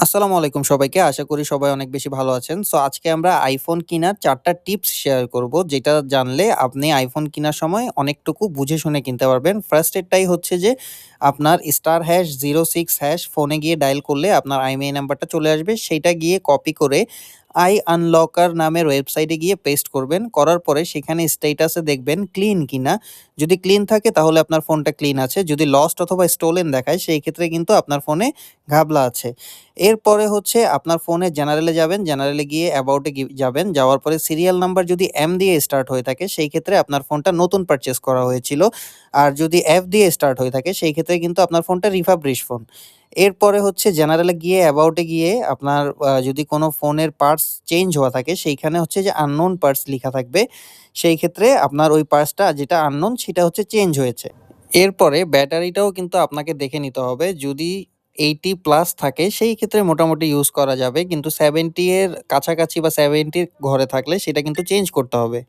আসসালামু আলাইকুম সবাইকে। আশা করি সবাই অনেক বেশি ভালো আছেন। সো আজকে আমরা iPhone কিনার ৪ টা টিপস শেয়ার করব, যেটা জানলে আপনি iPhone কিনার সময় অনেকটুকু বুঝে শুনে কিনতে পারবেন। ফার্স্ট এরটাই হচ্ছে যে আপনার *06# ফোনে গিয়ে ডায়াল করলে আপনার IMEI নাম্বারটা চলে আসবে। সেইটা গিয়ে কপি করে iUnlocker নামের ওয়েবসাইটে গিয়ে পেস্ট করবেন। করার পরে সেখানে স্ট্যাটাসে দেখবেন ক্লিন কিনা। যদি ক্লিন থাকে তাহলে আপনার ফোনটা ক্লিন আছে। যদি লস্ট অথবা স্টোলেন দেখায় সেই ক্ষেত্রে কিন্তু আপনার ফোনে ঘাবলা আছে। এরপরে হচ্ছে আপনার ফোনে জেনারেলে যাবেন, জেনারেলে গিয়ে অ্যাবাউট এ যাবেন। যাওয়ার পরে সিরিয়াল নাম্বার যদি এম দিয়ে স্টার্ট হয়ে থাকে সেই ক্ষেত্রে আপনার ফোনটা নতুন পারচেজ করা হয়েছিল। আর যদি এফ দিয়ে স্টার্ট হয়ে থাকে সেই ক্ষেত্রে কিন্তু আপনার ফোনটা রিফাবরিশ ফোন। এরপরে হচ্ছে জেনারেলে গিয়ে অ্যাবাউট এ গিয়ে আপনার যদি কোনো ফোনের পার্টস চেঞ্জ হওয়া থাকে সেইখানে হচ্ছে যে আননোন পার্টস লিখা থাকবে। সেই ক্ষেত্রে আপনার ওই পার্টসটা যেটা আননোন সেটা হচ্ছে চেঞ্জ হয়েছে। এরপরে ব্যাটারিটাও কিন্তু আপনাকে দেখে নিতে হবে। যদি 80 প্লাস থাকে সেই ক্ষেত্রে মোটামুটি ইউজ করা যাবে। কিন্তু 70 এর কাছাকাছি বা 70 র ঘরে থাকলে সেটা কিন্তু চেঞ্জ করতে হবে।